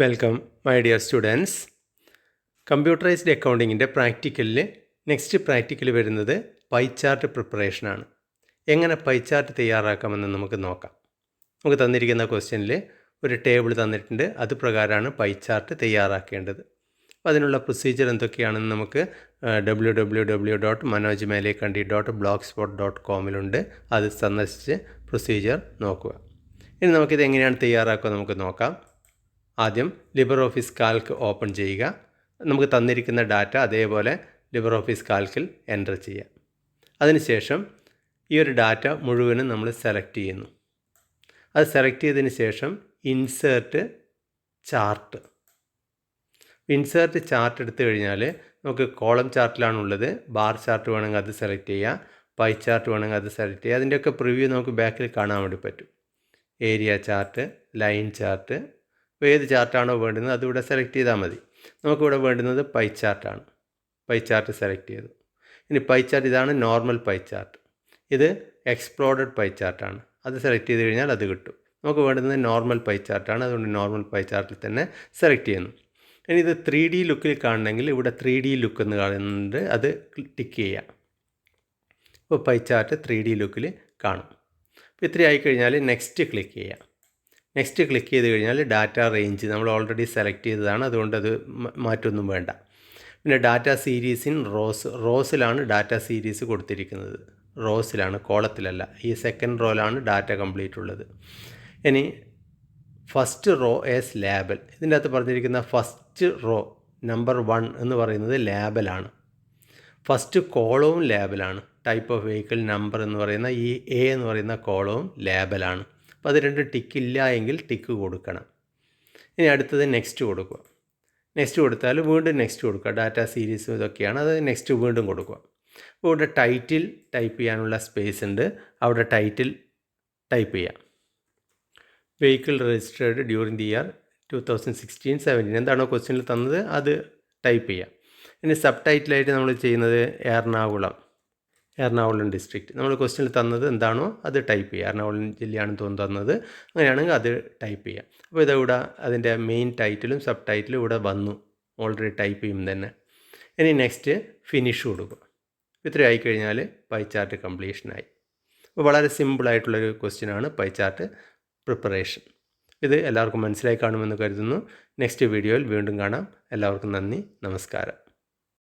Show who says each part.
Speaker 1: Welcome my dear students. Computerised അക്കൗണ്ടിങ്ങിൻ്റെ പ്രാക്ടിക്കലിൽ next practical വരുന്നത് പൈ ചാർട്ട് പ്രിപ്പറേഷനാണ്. എങ്ങനെ പൈ ചാർട്ട് തയ്യാറാക്കാമെന്ന് നമുക്ക് നോക്കാം. നമുക്ക് തന്നിരിക്കുന്ന ക്വസ്റ്റ്യനിൽ ഒരു ടേബിൾ തന്നിട്ടുണ്ട്, അത് പ്രകാരമാണ് പൈ ചാർട്ട് തയ്യാറാക്കേണ്ടത്. അപ്പോൾ അതിനുള്ള പ്രൊസീജിയർ എന്തൊക്കെയാണെന്ന് നമുക്ക് www.manojmelekandi.blogspot.com അത് സന്ദർശിച്ച് പ്രൊസീജിയർ നോക്കുക. ഇനി നമുക്കിത് എങ്ങനെയാണ് തയ്യാറാക്കുക നമുക്ക് നോക്കാം. ആദ്യം ലിബർ ഓഫീസ് കാൽക്ക് ഓപ്പൺ ചെയ്യുക. നമുക്ക് തന്നിരിക്കുന്ന ഡാറ്റ അതേപോലെ ലിബർ ഓഫീസ് കാൽക്കിൽ എൻ്റർ ചെയ്യാം. അതിനുശേഷം ഈ ഒരു ഡാറ്റ മുഴുവനും നമ്മൾ സെലക്ട് ചെയ്യുന്നു. അത് സെലക്ട് ചെയ്തതിന് ശേഷം ഇൻസേർട്ട് ചാർട്ട് എടുത്തു കഴിഞ്ഞാൽ നമുക്ക് കോളം ചാർട്ടിലാണുള്ളത്. ബാർ ചാർട്ട് വേണമെങ്കിൽ അത് സെലക്ട് ചെയ്യുക, പൈ ചാർട്ട് വേണമെങ്കിൽ അത് സെലക്ട് ചെയ്യുക. അതിൻ്റെയൊക്കെ പ്രിവ്യൂ നമുക്ക് ബാക്കിൽ കാണാൻ വേണ്ടി പറ്റും. ഏരിയ ചാർട്ട്, ലൈൻ ചാർട്ട്, ഏത് ചാർട്ടാണോ വേണ്ടുന്നത് അതിവിടെ സെലക്ട് ചെയ്താൽ മതി. നമുക്കിവിടെ വേണ്ടുന്നത് പൈ ചാർട്ടാണ്. പൈ ചാർട്ട് സെലക്ട് ചെയ്തു. ഇനി പൈ ചാർട്ട് ഇതാണ് നോർമൽ പൈ ചാർട്ട്. ഇത് എക്സ്പ്ലോഡഡ് പൈ ചാർട്ടാണ്. അത് സെലക്ട് ചെയ്ത് കഴിഞ്ഞാൽ അത് കിട്ടും. നമുക്ക് വേണ്ടുന്നത് നോർമൽ പൈ ചാർട്ടാണ്. അതുകൊണ്ട് നോർമൽ പൈ ചാർട്ടിൽ തന്നെ സെലക്ട് ചെയ്യുന്നു. ഇനി ഇത് 3D ലുക്കിൽ കാണണമെങ്കിൽ ഇവിടെ 3D ലുക്ക് എന്ന് കാണുന്നുണ്ട്, അത് ടിക്ക് ചെയ്യാം. ഇപ്പോൾ പൈ ചാർട്ട് 3D ലുക്കിൽ കാണും. ഇപ്പോൾ ഇത്രയും ആയിക്കഴിഞ്ഞാൽ നെക്സ്റ്റ് ക്ലിക്ക് ചെയ്യാം. നെക്സ്റ്റ് ക്ലിക്ക് ചെയ്ത് കഴിഞ്ഞാൽ ഡാറ്റ റേഞ്ച് നമ്മൾ ഓൾറെഡി സെലക്ട് ചെയ്തതാണ്, അതുകൊണ്ട് അത് മാറ്റമൊന്നും വേണ്ട. പിന്നെ ഡാറ്റ സീരീസ് ഇൻ റോസിലാണ് ഡാറ്റ സീരീസ് കൊടുത്തിരിക്കുന്നത്. റോസിലാണ്, കോളത്തിലല്ല. ഈ സെക്കൻഡ് റോയിലാണ് ഡാറ്റ കംപ്ലീറ്റ് ഉള്ളത്. ഇനി ഫസ്റ്റ് റോ ആസ് ലേബൽ. ഇതിൻ്റെ അകത്ത് പറഞ്ഞിരിക്കുന്ന ഫസ്റ്റ് റോ നമ്പർ 1 എന്ന് പറയുന്നത് ലേബലാണ്. ഫസ്റ്റ് കോളവും ലേബലാണ്. ടൈപ്പ് ഓഫ് വെഹിക്കിൾ നമ്പർ എന്ന് പറയുന്ന ഈ എ എന്ന് പറയുന്ന കോളവും ലേബലാണ്. അപ്പോൾ അത് രണ്ടും ടിക്ക് ഇല്ല എങ്കിൽ ടിക്ക് കൊടുക്കണം. ഇനി അടുത്തത് നെക്സ്റ്റ് കൊടുക്കുക. നെക്സ്റ്റ് കൊടുത്താൽ വീണ്ടും നെക്സ്റ്റ് കൊടുക്കുക. ഡാറ്റ സീരീസും ഇതൊക്കെയാണ്, അത് നെക്സ്റ്റ് വീണ്ടും കൊടുക്കുക. അപ്പോൾ ഇവിടെ ടൈറ്റിൽ ടൈപ്പ് ചെയ്യാനുള്ള സ്പേസ് ഉണ്ട്, അവിടെ ടൈറ്റിൽ ടൈപ്പ് ചെയ്യാം. Vehicle registered during the year 2016-17 എന്താണോ ക്വസ്റ്റ്യനിൽ തന്നത് അത് ടൈപ്പ് ചെയ്യാം. ഇനി സബ് ടൈറ്റിലായിട്ട് നമ്മൾ ചെയ്യുന്നത് എറണാകുളം ഡിസ്ട്രിക്റ്റ്. നമ്മൾ ക്വസ്റ്റ്യനിൽ തന്നത് എന്താണോ അത് ടൈപ്പ് ചെയ്യുക. എറണാകുളം ജില്ലയാണ് തന്നത്, അങ്ങനെയാണെങ്കിൽ അത് ടൈപ്പ് ചെയ്യാം. അപ്പോൾ ഇതിവിടെ അതിൻ്റെ മെയിൻ ടൈറ്റിലും സബ് ടൈറ്റിലും ഇവിടെ വന്നു, ഓൾറെഡി ടൈപ്പ് ചെയ്യും തന്നെ. ഇനി നെക്സ്റ്റ് ഫിനിഷ് കൊടുക്കുക. ഇത്രയും ആയിക്കഴിഞ്ഞാൽ പൈ ചാർട്ട് കംപ്ലീഷനായി. അപ്പോൾ വളരെ സിമ്പിളായിട്ടുള്ളൊരു ക്വസ്റ്റ്യനാണ് പൈ ചാർട്ട് പ്രിപ്പറേഷൻ. ഇത് എല്ലാവർക്കും മനസ്സിലായി കാണുമെന്ന് കരുതുന്നു. നെക്സ്റ്റ് വീഡിയോയിൽ വീണ്ടും കാണാം. എല്ലാവർക്കും നന്ദി, നമസ്കാരം.